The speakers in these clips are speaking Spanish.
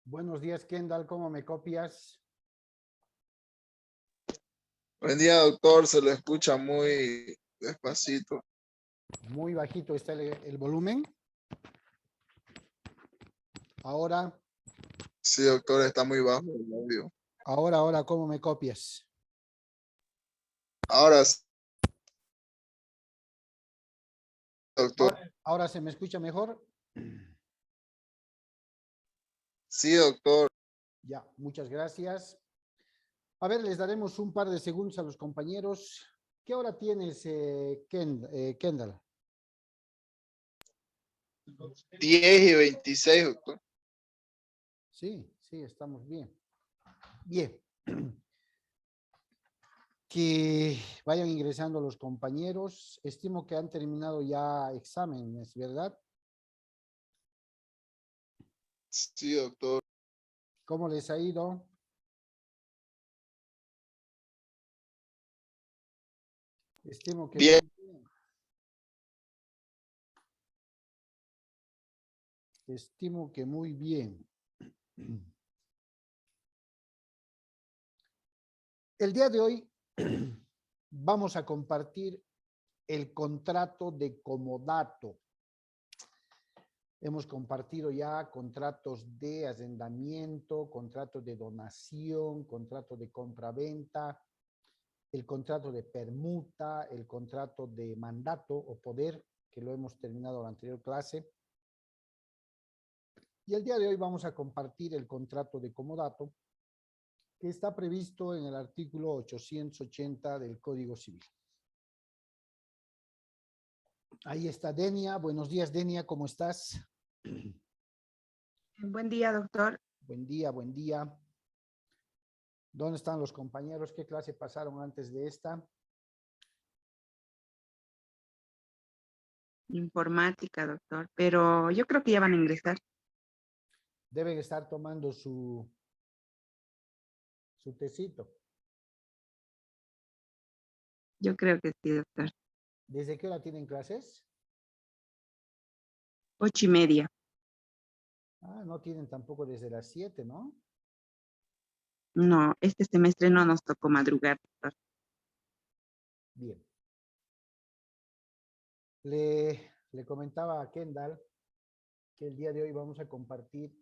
Buenos días, Kendall. ¿Cómo me copias? Buen día, doctor. Se lo escucha muy despacito. Muy bajito está el volumen. Ahora. Sí, doctor, está muy bajo el audio. Ahora, ¿cómo me copias? Ahora sí, doctor. Ahora se me escucha mejor. Sí, doctor. Ya, muchas gracias. A ver, les daremos un par de segundos a los compañeros. ¿Qué hora tienes, Kendall? 10:26, doctor. Sí, estamos bien. Bien. Que vayan ingresando los compañeros. Estimo que han terminado ya exámenes, ¿verdad? Sí, doctor. ¿Cómo les ha ido? Estimo que Bien. muy bien. Estimo que muy bien. El día de hoy vamos a compartir el contrato de comodato. Hemos compartido ya contratos de arrendamiento, contratos de donación, contrato de compra-venta, el contrato de permuta, el contrato de mandato o poder, que lo hemos terminado en la anterior clase. Y el día de hoy vamos a compartir el contrato de comodato, que está previsto en el artículo 880 del Código Civil. Ahí está Denia. Buenos días, Denia, ¿cómo estás? Buen día, doctor. Buen día, buen día. ¿Dónde están los compañeros? ¿Qué clase pasaron antes de esta? Informática, doctor. Pero yo creo que ya van a ingresar. Deben estar tomando su tecito. Yo creo que sí, doctor. ¿Desde qué hora tienen clases? 8:30. Ah, no tienen tampoco desde las 7, ¿no? No, este semestre no nos tocó madrugar, doctor. Bien. Le comentaba a Kendall que el día de hoy vamos a compartir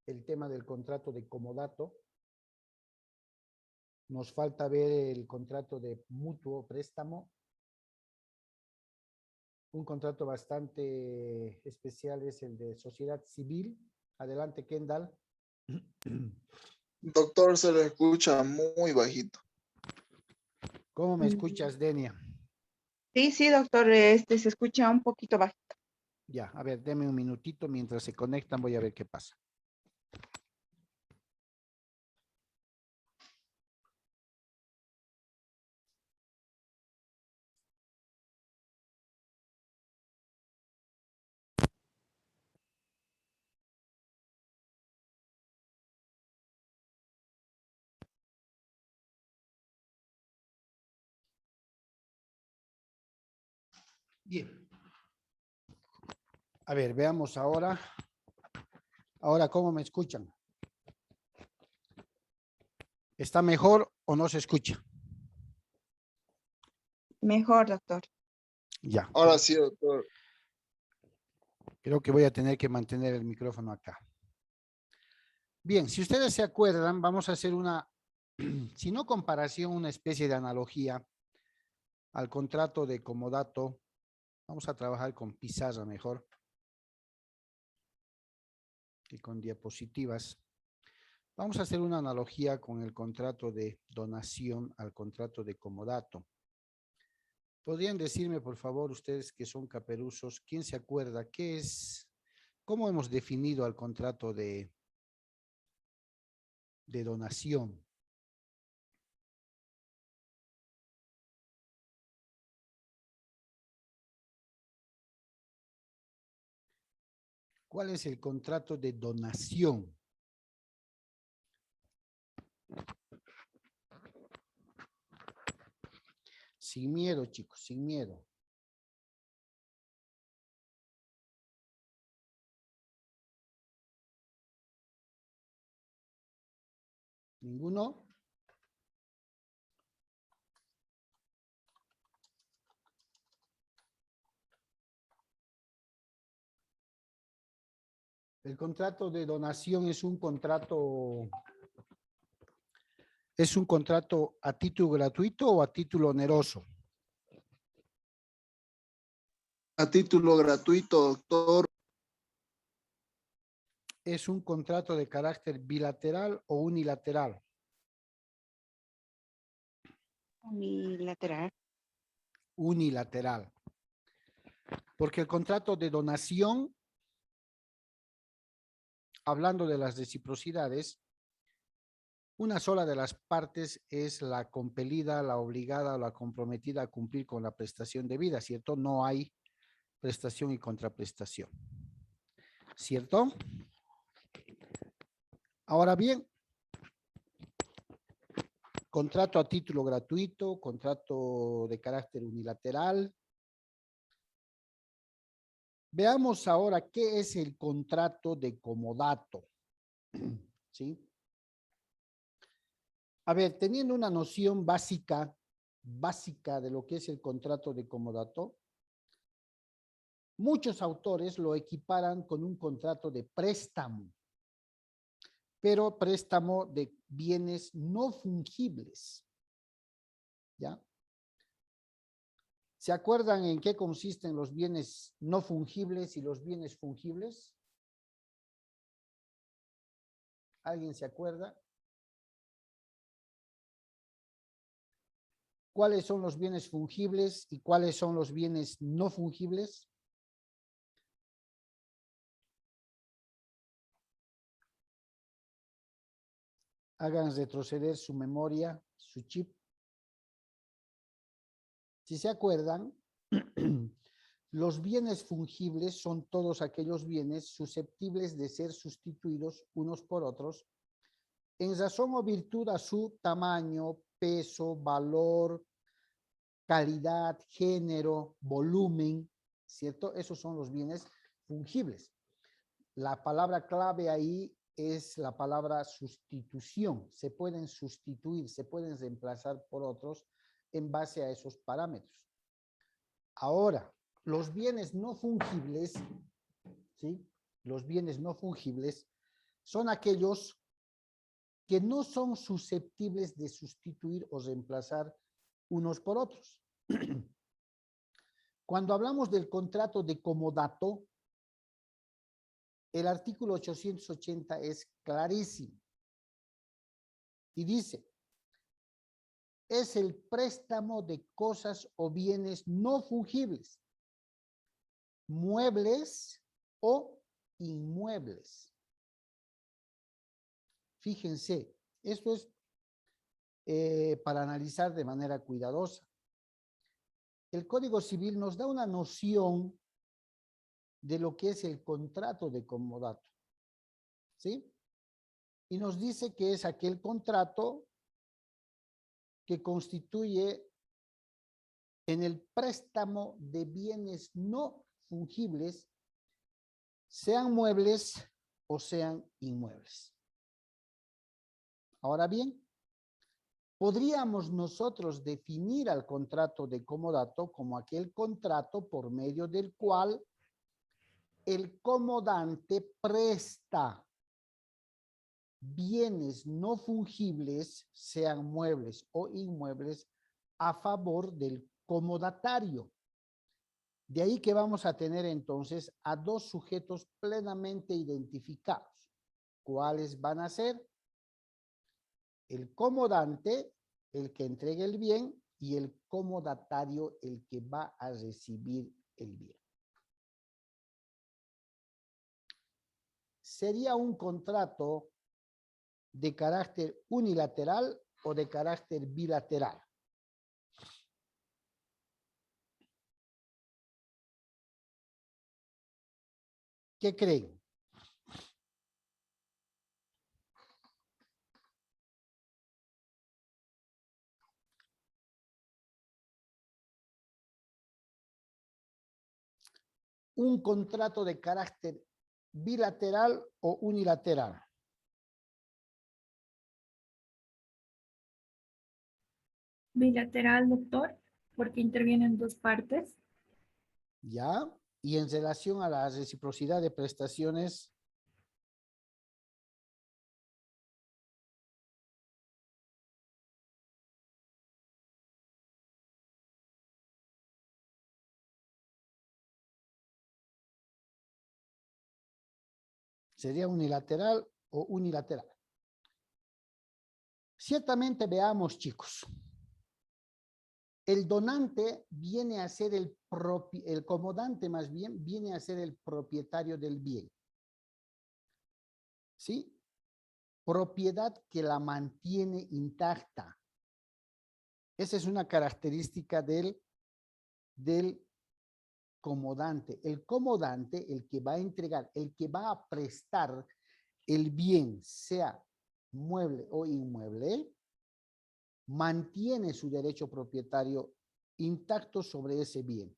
el tema del contrato de comodato. Nos falta ver el contrato de mutuo préstamo. Un contrato bastante especial es el de sociedad civil. Adelante, Kendall. Doctor, se lo escucha muy bajito. ¿Cómo me escuchas, Denia? Sí, doctor, este se escucha un poquito bajo. Ya, a ver, deme un minutito mientras se conectan, voy a ver qué pasa. Bien. A ver, veamos ahora. Ahora, ¿cómo me escuchan? ¿Está mejor o no se escucha? Mejor, doctor. Ya. Ahora sí, doctor. Creo que voy a tener que mantener el micrófono acá. Bien, si ustedes se acuerdan, vamos a hacer una, si no comparación, una especie de analogía al contrato de comodato. Vamos a trabajar con pizarra mejor y con diapositivas. Vamos a hacer una analogía con el contrato de donación al contrato de comodato. ¿Podrían decirme, por favor, ustedes que son caperuzos, quién se acuerda qué es, cómo hemos definido al contrato de donación? ¿Cuál es el contrato de donación? Sin miedo, chicos, sin miedo. ¿Ninguno? El contrato de donación es un contrato a título gratuito o a título oneroso. A título gratuito, doctor. Es un contrato de carácter bilateral o unilateral. Unilateral. Unilateral. Porque el contrato de donación, hablando de las reciprocidades, una sola de las partes es la compelida, la obligada o la comprometida a cumplir con la prestación debida, ¿cierto? No hay prestación y contraprestación, ¿cierto? Ahora bien, contrato a título gratuito, contrato de carácter unilateral. Veamos ahora qué es el contrato de comodato, ¿sí? A ver, teniendo una noción básica de lo que es el contrato de comodato, muchos autores lo equiparan con un contrato de préstamo, pero préstamo de bienes no fungibles, ¿ya? ¿Se acuerdan en qué consisten los bienes no fungibles y los bienes fungibles? ¿Alguien se acuerda? ¿Cuáles son los bienes fungibles y cuáles son los bienes no fungibles? Hagan retroceder su memoria, su chip. Si se acuerdan, los bienes fungibles son todos aquellos bienes susceptibles de ser sustituidos unos por otros en razón o virtud a su tamaño, peso, valor, calidad, género, volumen, ¿cierto? Esos son los bienes fungibles. La palabra clave ahí es la palabra sustitución. Se pueden sustituir, se pueden reemplazar por otros en base a esos parámetros. Ahora, los bienes no fungibles, ¿sí? Los bienes no fungibles son aquellos que no son susceptibles de sustituir o reemplazar unos por otros. Cuando hablamos del contrato de comodato, el artículo 880 es clarísimo y dice, es el préstamo de cosas o bienes no fungibles, muebles o inmuebles. Fíjense, esto es para analizar de manera cuidadosa. El Código Civil nos da una noción de lo que es el contrato de comodato, ¿sí? Y nos dice que es aquel contrato que constituye en el préstamo de bienes no fungibles, sean muebles o sean inmuebles. Ahora bien, podríamos nosotros definir al contrato de comodato como aquel contrato por medio del cual el comodante presta bienes no fungibles, sean muebles o inmuebles, a favor del comodatario. De ahí que vamos a tener entonces a dos sujetos plenamente identificados. ¿Cuáles van a ser? El comodante, el que entrega el bien, y el comodatario, el que va a recibir el bien. ¿Sería un contrato de carácter unilateral o de carácter bilateral? ¿Qué creen? ¿Un contrato de carácter bilateral o unilateral? Bilateral, doctor, porque intervienen dos partes. ¿Ya? Y en relación a la reciprocidad de prestaciones, ¿sería unilateral o unilateral? Ciertamente veamos, chicos. El donante viene a ser el comodante, más bien, viene a ser el propietario del bien. ¿Sí? Propiedad que la mantiene intacta. Esa es una característica del comodante. El comodante, el que va a entregar, el que va a prestar el bien, sea mueble o inmueble, mantiene su derecho propietario intacto sobre ese bien.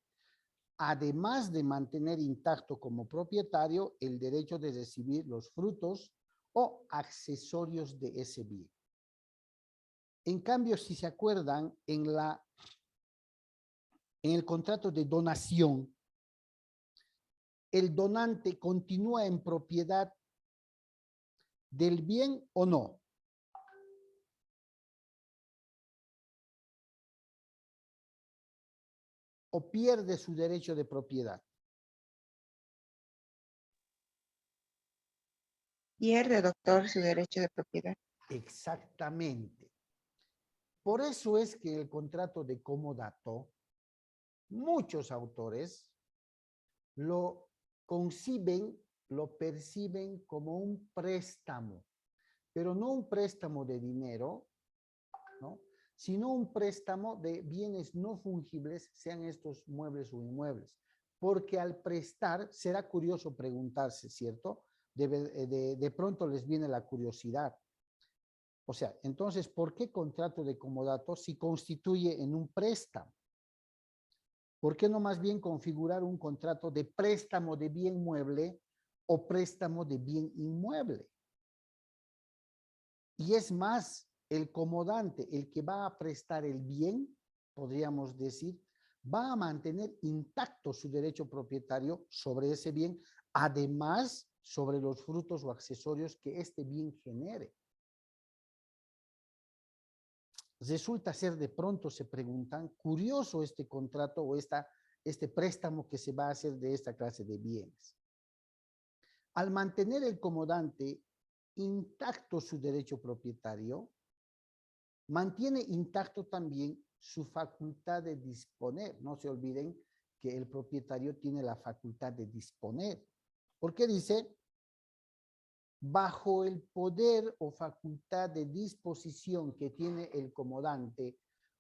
Además de mantener intacto como propietario el derecho de recibir los frutos o accesorios de ese bien. En cambio, si se acuerdan, en el contrato de donación, el donante continúa en propiedad del bien o no. O pierde su derecho de propiedad. Pierde, doctor, su derecho de propiedad. Exactamente. Por eso es que el contrato de comodato, muchos autores lo conciben, lo perciben como un préstamo, pero no un préstamo de dinero, ¿no? Sino un préstamo de bienes no fungibles, sean estos muebles o inmuebles. Porque al prestar, será curioso preguntarse, ¿cierto? De pronto les viene la curiosidad. O sea, entonces, ¿por qué contrato de comodato si constituye en un préstamo? ¿Por qué no más bien configurar un contrato de préstamo de bien mueble o préstamo de bien inmueble? Y es más, el comodante, el que va a prestar el bien, podríamos decir, va a mantener intacto su derecho propietario sobre ese bien, además sobre los frutos o accesorios que este bien genere. Resulta ser, de pronto se preguntan, curioso este contrato o este préstamo que se va a hacer de esta clase de bienes. Al mantener el comodante intacto su derecho propietario, mantiene intacto también su facultad de disponer. No se olviden que el propietario tiene la facultad de disponer. Porque dice, bajo el poder o facultad de disposición que tiene el comodante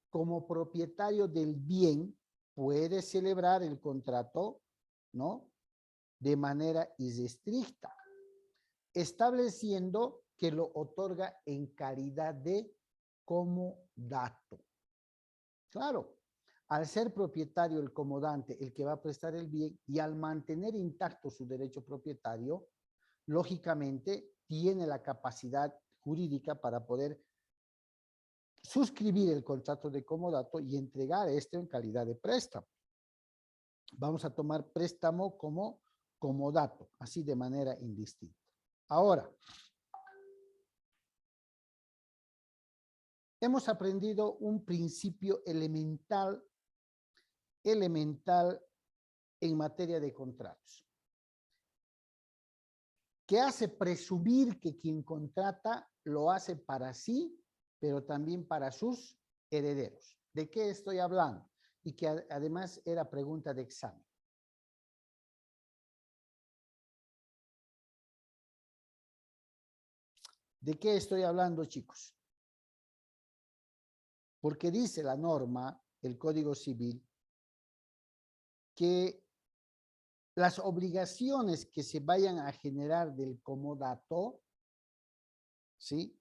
como propietario del bien, puede celebrar el contrato, ¿no? De manera irrestricta, estableciendo que lo otorga en calidad de comodato. Claro, al ser propietario el comodante, el que va a prestar el bien, y al mantener intacto su derecho propietario, lógicamente tiene la capacidad jurídica para poder suscribir el contrato de comodato y entregar esto en calidad de préstamo. Vamos a tomar préstamo como comodato, así de manera indistinta. Ahora, hemos aprendido un principio elemental en materia de contratos, que hace presumir que quien contrata lo hace para sí, pero también para sus herederos. ¿De qué estoy hablando? Y que además era pregunta de examen. ¿De qué estoy hablando, chicos? Porque dice la norma, el Código Civil, que las obligaciones que se vayan a generar del comodato, ¿sí?,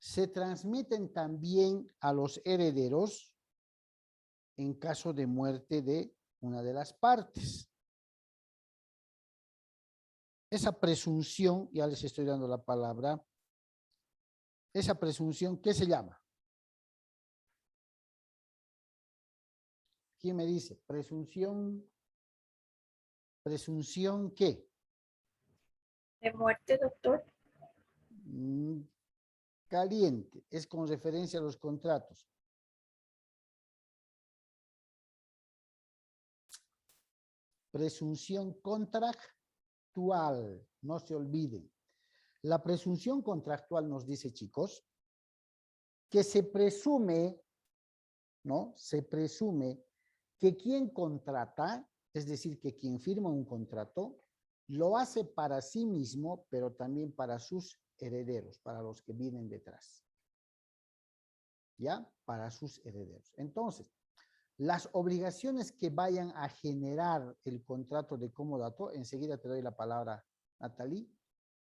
se transmiten también a los herederos en caso de muerte de una de las partes. Esa presunción, ya les estoy dando la palabra, esa presunción, ¿qué se llama? ¿Quién me dice? Presunción ¿qué? ¿De muerte, doctor? Caliente, es con referencia a los contratos. Presunción contractual, no se olviden. La presunción contractual nos dice, chicos, que se presume, ¿no? Se presume que quien contrata, es decir, que quien firma un contrato, lo hace para sí mismo, pero también para sus herederos, para los que vienen detrás. ¿Ya? Para sus herederos. Entonces, las obligaciones que vayan a generar el contrato de comodato, enseguida te doy la palabra, Natalie,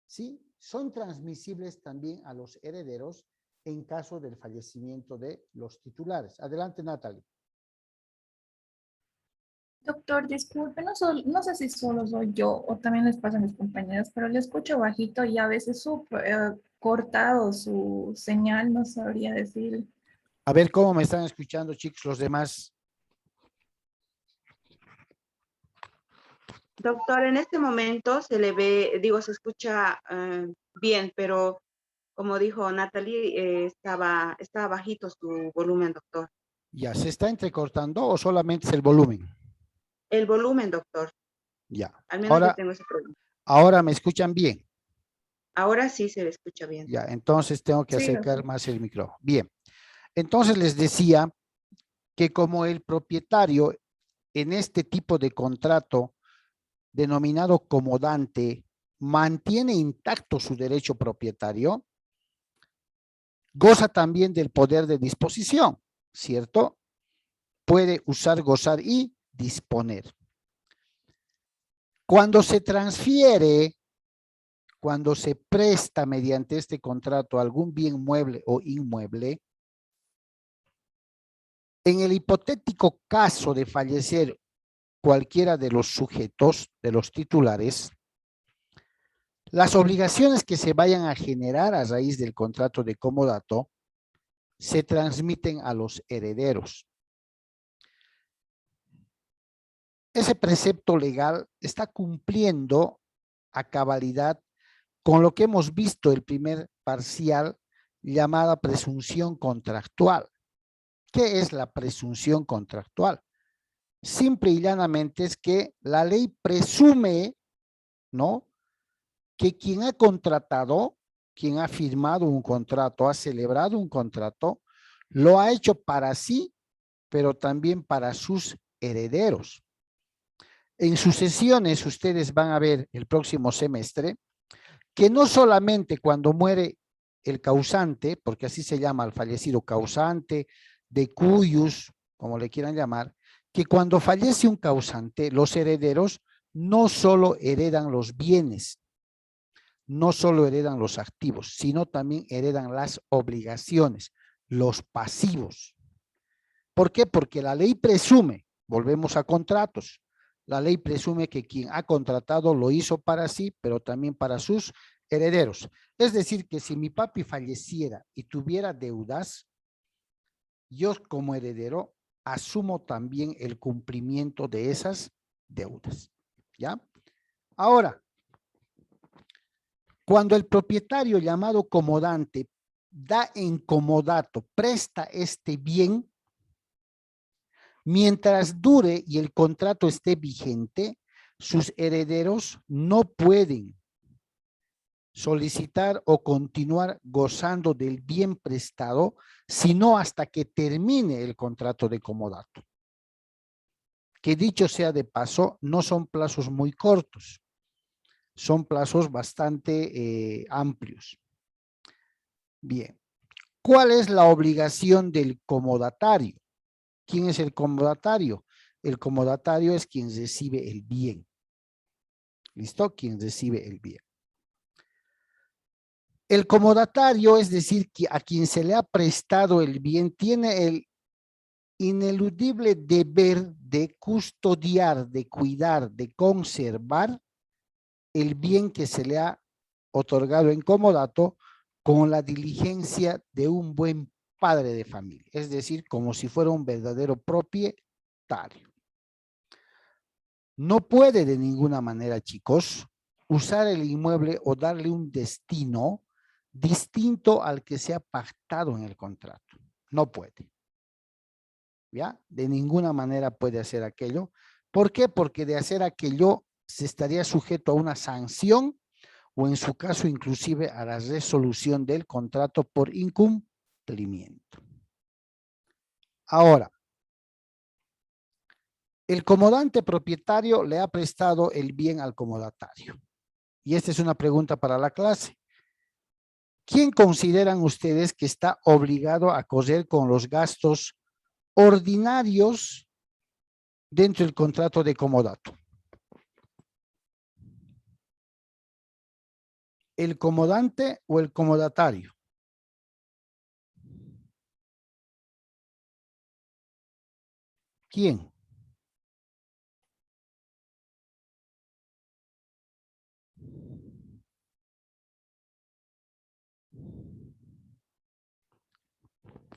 ¿sí?, son transmisibles también a los herederos en caso del fallecimiento de los titulares. Adelante, Natalie. Doctor, disculpe, no sé si solo soy yo o también les pasa a mis compañeros, pero le escucho bajito y a veces súper cortado su señal, no sabría decir. A ver cómo me están escuchando, chicos, los demás. Doctor, en este momento se le ve, digo, se escucha bien, pero como dijo Natalie, estaba bajito su volumen, doctor. ¿Ya se está entrecortando o solamente es el volumen? El volumen, doctor. Ya. Al menos yo tengo ese problema. Ahora me escuchan bien. Ahora sí se le escucha bien. Ya, entonces tengo que Sí, acercar doctor. más el micrófono. Bien. Entonces les decía que como el propietario en este tipo de contrato denominado comodante mantiene intacto su derecho propietario, goza también del poder de disposición, ¿cierto? Puede usar, gozar y disponer. Cuando se transfiere, cuando se presta mediante este contrato algún bien mueble o inmueble, en el hipotético caso de fallecer cualquiera de los sujetos, de los titulares, las obligaciones que se vayan a generar a raíz del contrato de comodato se transmiten a los herederos. Ese precepto legal está cumpliendo a cabalidad con lo que hemos visto el primer parcial llamada presunción contractual. ¿Qué es la presunción contractual? Simple y llanamente es que la ley presume, ¿no?, que quien ha contratado, quien ha firmado un contrato, ha celebrado un contrato, lo ha hecho para sí, pero también para sus herederos. En sus sesiones ustedes van a ver el próximo semestre que no solamente cuando muere el causante, porque así se llama al fallecido causante, de cuyos, como le quieran llamar, que cuando fallece un causante, los herederos no solo heredan los bienes, no solo heredan los activos, sino también heredan las obligaciones, los pasivos. ¿Por qué? Porque la ley presume, volvemos a contratos, la ley presume que quien ha contratado lo hizo para sí, pero también para sus herederos. Es decir, que si mi papi falleciera y tuviera deudas, yo como heredero asumo también el cumplimiento de esas deudas. ¿Ya? Ahora, cuando el propietario llamado comodante da en comodato, presta este bien, mientras dure y el contrato esté vigente, sus herederos no pueden solicitar o continuar gozando del bien prestado, sino hasta que termine el contrato de comodato. Que dicho sea de paso, no son plazos muy cortos, son plazos bastante amplios. Bien, ¿cuál es la obligación del comodatario? ¿Quién es el comodatario? El comodatario es quien recibe el bien. ¿Listo? Quien recibe el bien. El comodatario, es decir, que a quien se le ha prestado el bien, tiene el ineludible deber de custodiar, de cuidar, de conservar el bien que se le ha otorgado en comodato con la diligencia de un buen padre de familia, es decir, como si fuera un verdadero propietario. No puede de ninguna manera, chicos, usar el inmueble o darle un destino distinto al que se ha pactado en el contrato. No puede. ¿Ya? De ninguna manera puede hacer aquello. ¿Por qué? Porque de hacer aquello se estaría sujeto a una sanción o en su caso inclusive a la resolución del contrato por incumplimiento. Ahora, el comodante propietario le ha prestado el bien al comodatario. Y esta es una pregunta para la clase. ¿Quién consideran ustedes que está obligado a correr con los gastos ordinarios dentro del contrato de comodato? ¿El comodante o el comodatario? ¿Quién?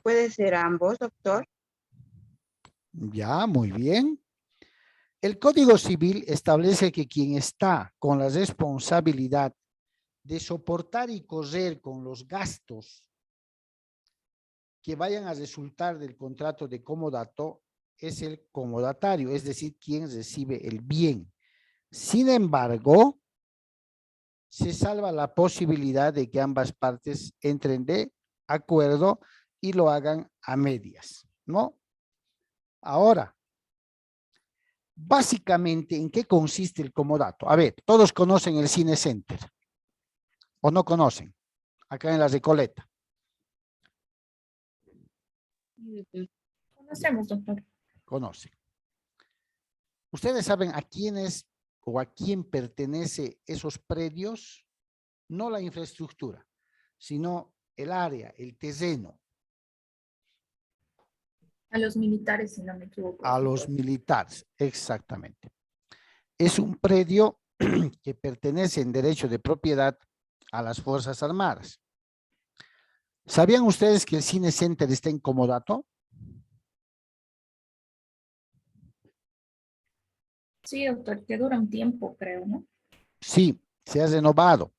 Puede ser ambos, doctor. Ya, muy bien. El Código Civil establece que quien está con la responsabilidad de soportar y correr con los gastos que vayan a resultar del contrato de comodato es el comodatario, es decir, quien recibe el bien. Sin embargo, se salva la posibilidad de que ambas partes entren de acuerdo y lo hagan a medias, ¿no? Ahora, básicamente, ¿en qué consiste el comodato? A ver, todos conocen el Cine Center, ¿o no conocen? Acá en la Recoleta. Conocemos, doctor. Conocen. ¿Ustedes saben a quiénes o a quién pertenece esos predios? No la infraestructura, sino el área, el terreno. A los militares, si no me equivoco. A los militares, exactamente. Es un predio que pertenece en derecho de propiedad a las Fuerzas Armadas. ¿Sabían ustedes que el Cine Center está en comodato? Sí, doctor, que dura un tiempo, creo, ¿no? Sí, se ha renovado.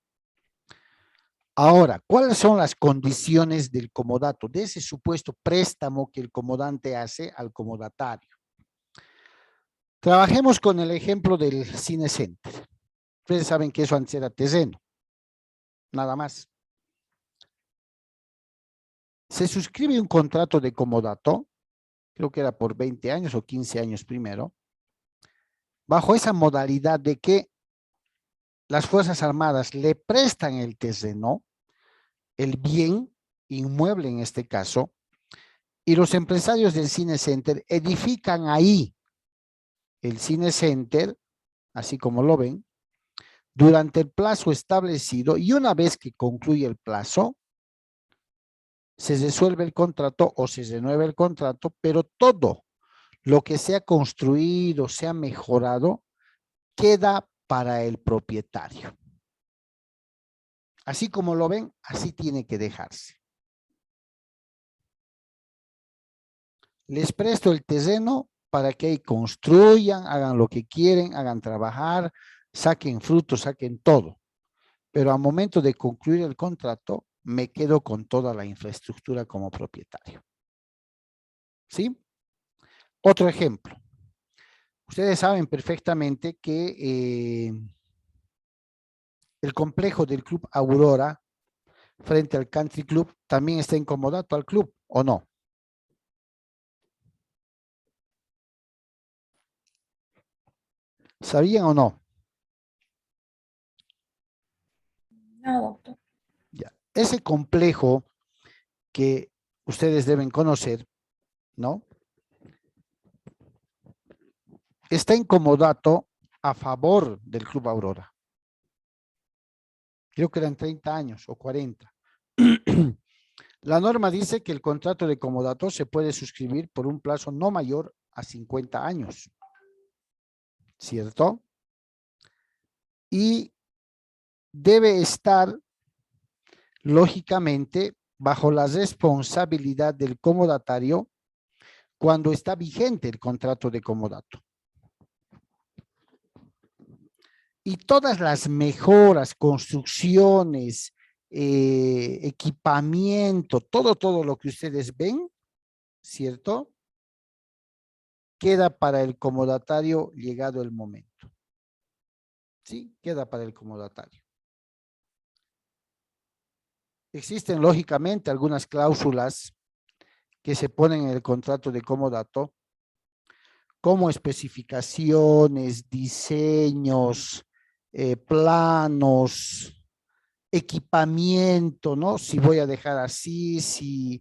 Ahora, ¿cuáles son las condiciones del comodato? De ese supuesto préstamo que el comodante hace al comodatario. Trabajemos con el ejemplo del Cine Center. Ustedes saben que eso antes era terreno. Nada más. Se suscribe un contrato de comodato, creo que era por 20 años o 15 años primero, bajo esa modalidad de que las Fuerzas Armadas le prestan el terreno, el bien inmueble en este caso, y los empresarios del Cine Center edifican ahí el Cine Center, así como lo ven, durante el plazo establecido, y una vez que concluye el plazo, se resuelve el contrato o se renueva el contrato, pero todo lo que se ha construido, se ha mejorado, queda para el propietario. Así como lo ven, así tiene que dejarse. Les presto el terreno para que ahí construyan, hagan lo que quieren, hagan trabajar, saquen frutos, saquen todo. Pero al momento de concluir el contrato, me quedo con toda la infraestructura como propietario. ¿Sí? Otro ejemplo. Ustedes saben perfectamente que el complejo del Club Aurora frente al Country Club también está en comodato al club, ¿o no? ¿Sabían o no? No, doctor. Ya. Ese complejo que ustedes deben conocer, ¿no? Está en comodato a favor del Club Aurora. Creo que eran 30 años o 40. La norma dice que el contrato de comodato se puede suscribir por un plazo no mayor a 50 años. ¿Cierto? Y debe estar, lógicamente, bajo la responsabilidad del comodatario cuando está vigente el contrato de comodato. Y todas las mejoras, construcciones, equipamiento, todo lo que ustedes ven, ¿cierto? Queda para el comodatario llegado el momento. ¿Sí? Queda para el comodatario. Existen, lógicamente, algunas cláusulas que se ponen en el contrato de comodato, como especificaciones, diseños, planos, equipamiento, ¿no? Si voy a dejar así, si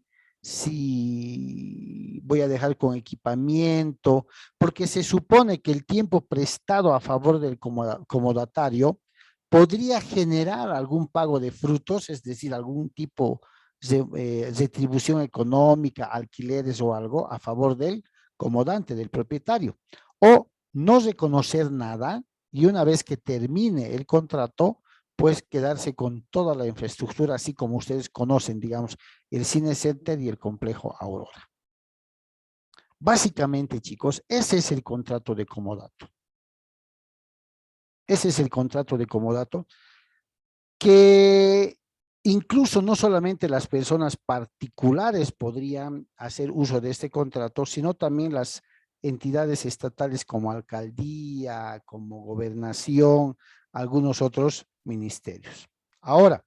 voy a dejar con equipamiento, porque se supone que el tiempo prestado a favor del comodatario podría generar algún pago de frutos, es decir, algún tipo de retribución económica, alquileres o algo a favor del comodante, del propietario, o no reconocer nada y una vez que termine el contrato, pues quedarse con toda la infraestructura, así como ustedes conocen, digamos, el Cine Center y el complejo Aurora. Básicamente, chicos, ese es el contrato de comodato. Ese es el contrato de comodato que incluso no solamente las personas particulares podrían hacer uso de este contrato, sino también las entidades estatales como alcaldía, como gobernación, algunos otros ministerios. Ahora,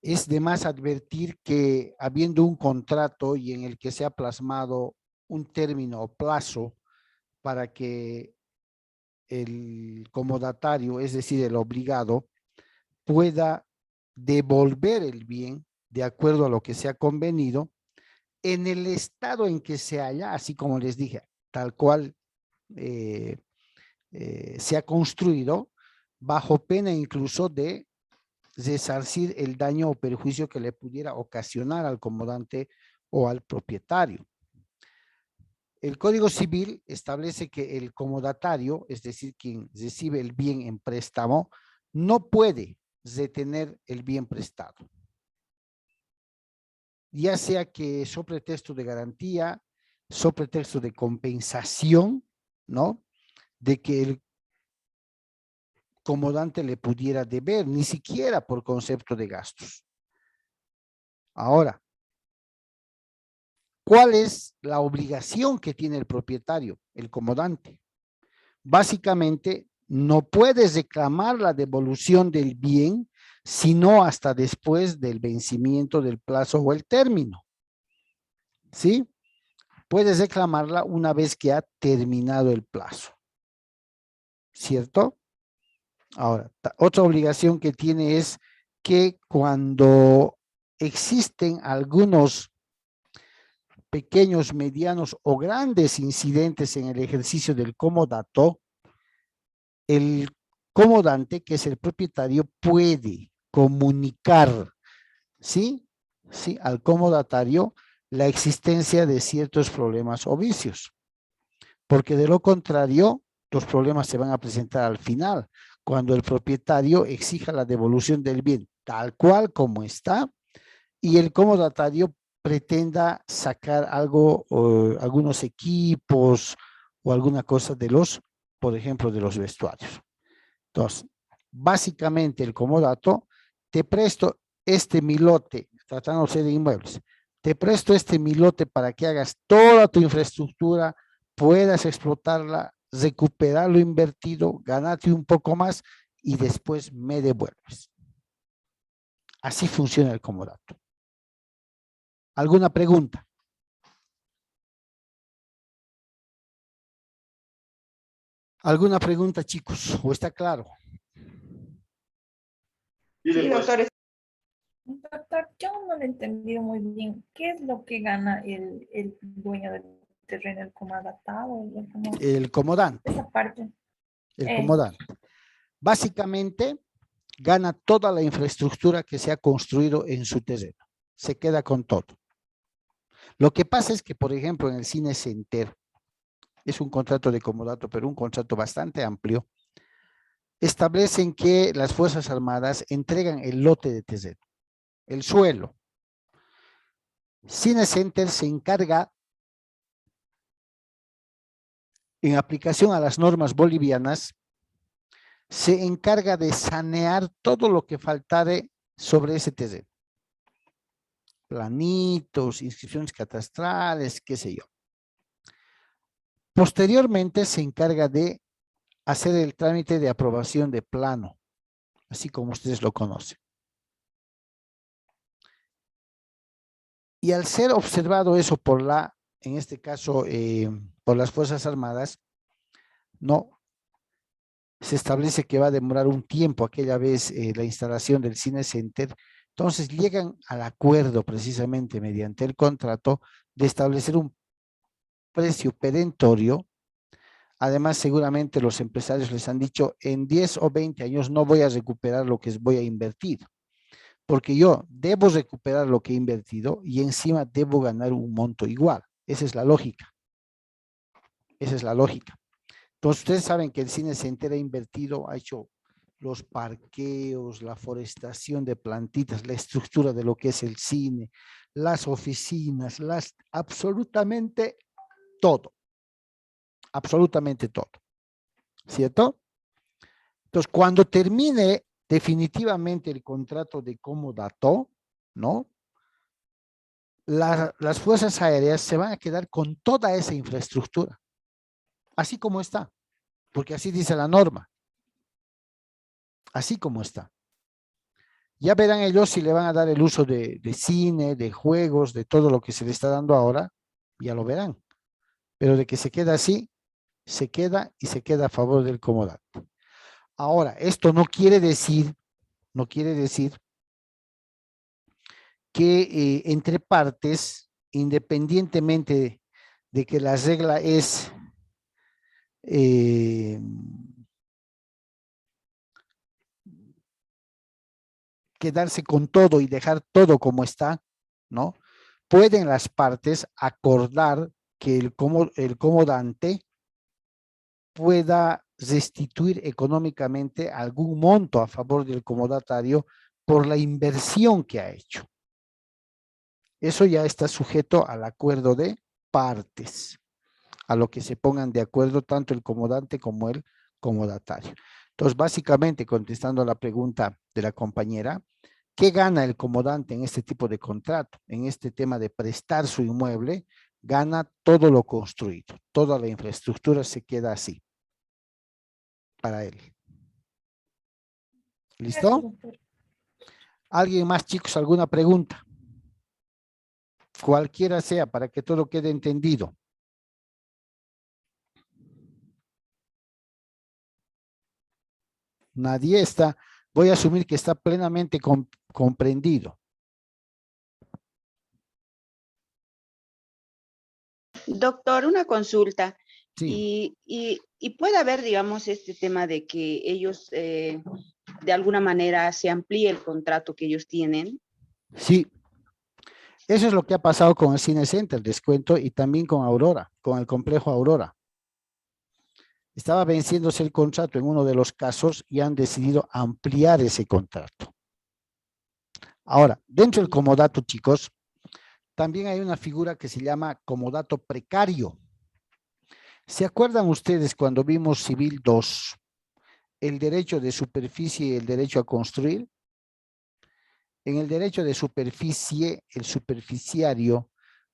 es de más advertir que habiendo un contrato y en el que se ha plasmado un término o plazo para que el comodatario, es decir, el obligado, pueda devolver el bien de acuerdo a lo que se ha convenido en el estado en que se halla, así como les dije, tal cual se ha construido, bajo pena incluso de resarcir el daño o perjuicio que le pudiera ocasionar al comodante o al propietario. El Código Civil establece que el comodatario, es decir, quien recibe el bien en préstamo, no puede retener el bien prestado. Ya sea que sobre texto de garantía, sobre texto de compensación, ¿no? De que el comodante le pudiera deber, ni siquiera por concepto de gastos. Ahora, ¿cuál es la obligación que tiene el propietario, el comodante? Básicamente, no puedes reclamar la devolución del bien sino hasta después del vencimiento del plazo o el término. ¿Sí? Puedes reclamarla una vez que ha terminado el plazo. ¿Cierto? Ahora, otra obligación que tiene es que cuando existen algunos pequeños, medianos o grandes incidentes en el ejercicio del comodato, el comodante, que es el propietario, puede comunicar, ¿sí? ¿Sí? Al comodatario la existencia de ciertos problemas o vicios, porque de lo contrario, los problemas se van a presentar al final, cuando el propietario exija la devolución del bien tal cual como está y el comodatario pretenda sacar algo, o algunos equipos o alguna cosa de los, por ejemplo, de los vestuarios. Entonces, básicamente el comodato, te presto este mi lote, tratándose de inmuebles, te presto este mi lote para que hagas toda tu infraestructura, puedas explotarla, recuperar lo invertido, ganarte un poco más y después me devuelves. Así funciona el comodato. ¿Alguna pregunta? ¿Alguna pregunta, chicos? ¿O está claro? Sí, doctor, Doctor, yo no le he entendido muy bien. ¿Qué es lo que gana el dueño del terreno, el comodatado? El comodante, Esa parte. el comodante. Básicamente, gana toda la infraestructura que se ha construido en su terreno. Se queda con todo. Lo que pasa es que, por ejemplo, en el Cine Center, es un contrato de comodato, pero un contrato bastante amplio, establecen que las Fuerzas Armadas entregan el lote de terreno, el suelo. Cine Center se encarga, en aplicación a las normas bolivianas, se encarga de sanear todo lo que faltare sobre ese terreno. Planitos, inscripciones catastrales, qué sé yo. Posteriormente se encarga de hacer el trámite de aprobación de plano, así como ustedes lo conocen. Y al ser observado eso por en este caso, por las Fuerzas Armadas, no se establece que va a demorar un tiempo aquella vez la instalación del Cine Center. Entonces llegan al acuerdo precisamente mediante el contrato de establecer un precio perentorio. Además, seguramente los empresarios les han dicho, en 10 o 20 años no voy a recuperar lo que voy a invertir, porque yo debo recuperar lo que he invertido y encima debo ganar un monto igual. Esa es la lógica. Esa es la lógica. Entonces, ustedes saben que el Cine Center ha invertido, ha hecho los parqueos, la forestación de plantitas, la estructura de lo que es el cine, las oficinas, absolutamente todo. Absolutamente todo. ¿Cierto? Entonces, cuando termine definitivamente el contrato de comodato, ¿no? Las fuerzas aéreas se van a quedar con toda esa infraestructura, así como está, porque así dice la norma, así como está. Ya verán ellos si le van a dar el uso de cine, de juegos, de todo lo que se le está dando ahora, ya lo verán. Pero de que se queda así, se queda y se queda a favor del comodato. Ahora, esto no quiere decir que entre partes, independientemente de que la regla es quedarse con todo y dejar todo como está, ¿no? Pueden las partes acordar que el comodante pueda restituir económicamente algún monto a favor del comodatario por la inversión que ha hecho. Eso ya está sujeto al acuerdo de partes, a lo que se pongan de acuerdo tanto el comodante como el comodatario. Entonces, básicamente, contestando a la pregunta de la compañera, ¿qué gana el comodante en este tipo de contrato? En este tema de prestar su inmueble, gana todo lo construido, toda la infraestructura se queda así para él. ¿Listo? Gracias, doctor. ¿Alguien más, chicos, alguna pregunta? Cualquiera sea, para que todo quede entendido. Nadie está, voy a asumir que está plenamente comprendido. doctor, una consulta. Sí. Y puede haber, digamos, este tema de que ellos de alguna manera se amplíe el contrato que ellos tienen. Sí, eso es lo que ha pasado con el Cine Center, les cuento, y también con Aurora, con el complejo Aurora. Estaba venciéndose el contrato en uno de los casos y han decidido ampliar ese contrato. Ahora, dentro del comodato, chicos, también hay una figura que se llama comodato precario. ¿Se acuerdan ustedes cuando vimos Civil 2, el derecho de superficie y el derecho a construir? En el derecho de superficie, el superficiario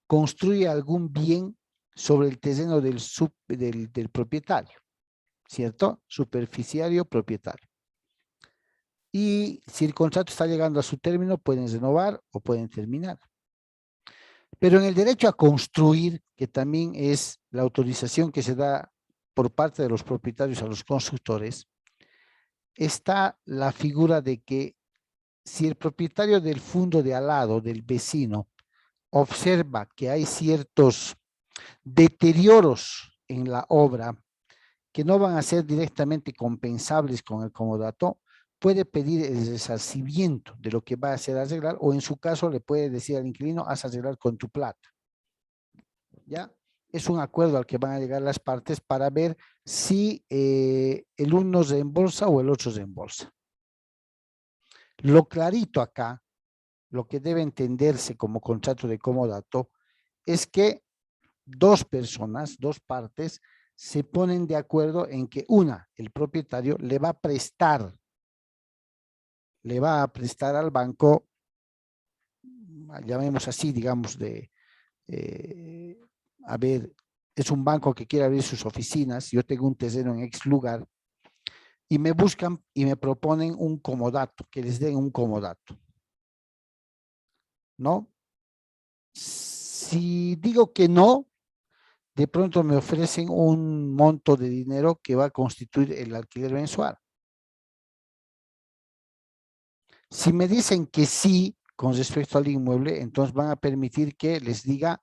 construye algún bien sobre el terreno del propietario, ¿cierto? Superficiario propietario. Y si el contrato está llegando a su término, pueden renovar o pueden terminar. Pero en el derecho a construir, que también es la autorización que se da por parte de los propietarios a los constructores, está la figura de que si el propietario del fondo de al lado, del vecino, observa que hay ciertos deterioros en la obra que no van a ser directamente compensables con el comodato, puede pedir el resarcimiento de lo que va a hacer arreglar, o en su caso le puede decir al inquilino, haz arreglar con tu plata. ¿Ya? Es un acuerdo al que van a llegar las partes para ver si el uno reembolsa o el otro reembolsa. Lo clarito acá, lo que debe entenderse como contrato de comodato, es que dos personas, dos partes, se ponen de acuerdo en que el propietario le va a prestar al banco, llamemos así, digamos, a ver, es un banco que quiere abrir sus oficinas, yo tengo un terreno en X lugar, y me buscan y me proponen un comodato, que les den un comodato, ¿no? Si digo que no, de pronto me ofrecen un monto de dinero que va a constituir el alquiler mensual. Si me dicen que sí, con respecto al inmueble, entonces van a permitir que les diga,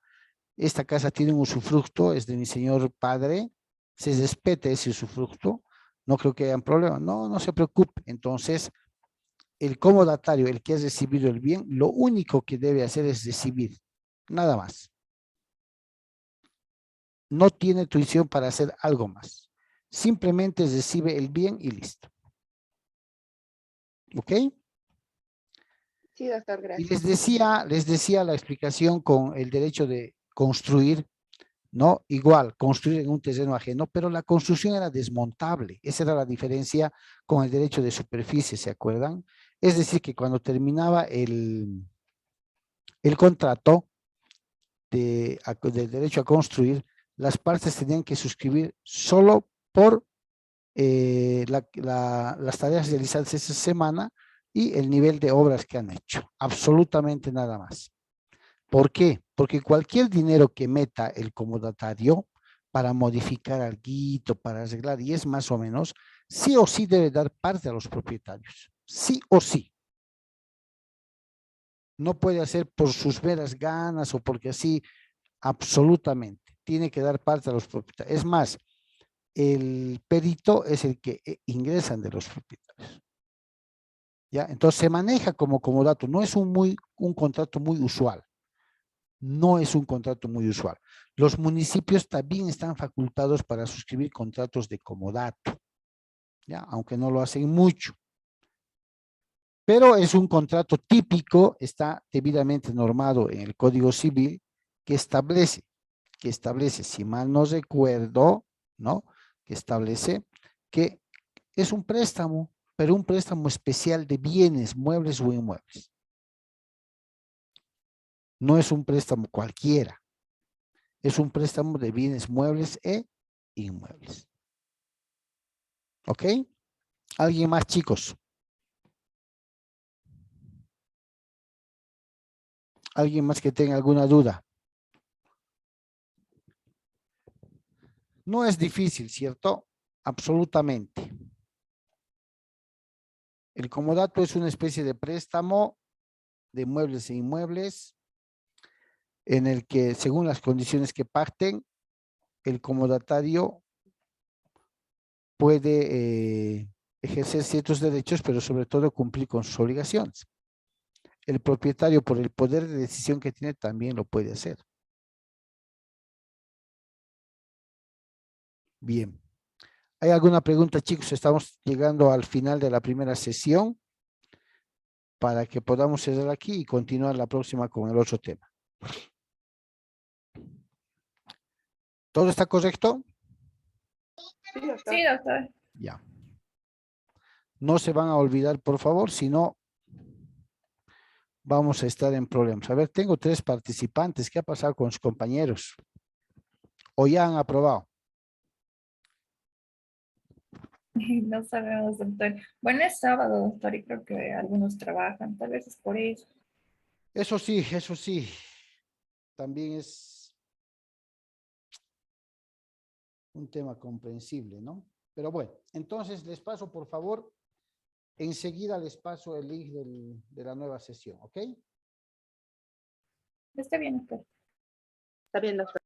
esta casa tiene un usufructo, es de mi señor padre, se respete ese usufructo, no creo que haya problema, no se preocupe. Entonces, el comodatario, el que ha recibido el bien, lo único que debe hacer es recibir, nada más. No tiene tuición para hacer algo más. Simplemente recibe el bien y listo. ¿Ok? Sí, doctor, Y gracias. les decía la explicación con el derecho de construir, ¿no? Igual, construir en un terreno ajeno, pero la construcción era desmontable. Esa era la diferencia con el derecho de superficie, ¿se acuerdan? Es decir, que cuando terminaba el contrato del derecho a construir, las partes tenían que suscribir solo por las tareas realizadas esa semana y el nivel de obras que han hecho. Absolutamente nada más. ¿Por qué? Porque cualquier dinero que meta el comodatario para modificar alguito, para arreglar, y es más o menos, sí o sí debe dar parte a los propietarios. Sí o sí. No puede hacer por sus veras ganas o porque así, absolutamente. Tiene que dar parte a los propietarios. Es más, el perito es el que ingresan de los propietarios. ¿Ya? Entonces se maneja como comodato. No es un contrato muy usual. No es un contrato muy usual. Los municipios también están facultados para suscribir contratos de comodato, ¿ya? Aunque no lo hacen mucho. Pero es un contrato típico, está debidamente normado en el Código Civil, que establece, si mal no recuerdo, ¿no? Que establece que es un préstamo, pero un préstamo especial de bienes, muebles o inmuebles. No es un préstamo cualquiera. Es un préstamo de bienes muebles e inmuebles. ¿Ok? ¿Alguien más, chicos? ¿Alguien más que tenga alguna duda? No es difícil, ¿cierto? Absolutamente. El comodato es una especie de préstamo de muebles e inmuebles en el que, según las condiciones que pacten, el comodatario puede ejercer ciertos derechos, pero sobre todo cumplir con sus obligaciones. El propietario, por el poder de decisión que tiene, también lo puede hacer. Bien. ¿Hay alguna pregunta, chicos? Estamos llegando al final de la primera sesión para que podamos cerrar aquí y continuar la próxima con el otro tema. ¿Todo está correcto? Sí, doctor. Sí, doctor. Ya. No se van a olvidar, por favor, si no, vamos a estar en problemas. A ver, tengo 3 participantes. ¿Qué ha pasado con sus compañeros? ¿O ya han aprobado? No sabemos, doctor. Bueno, es sábado, doctor, y creo que algunos trabajan. Tal vez es por eso. Eso sí, eso sí. También es un tema comprensible, ¿no? Pero bueno, entonces les paso, por favor, enseguida les paso el link de la nueva sesión, ¿ok? Está bien, doctor. Está bien, doctor.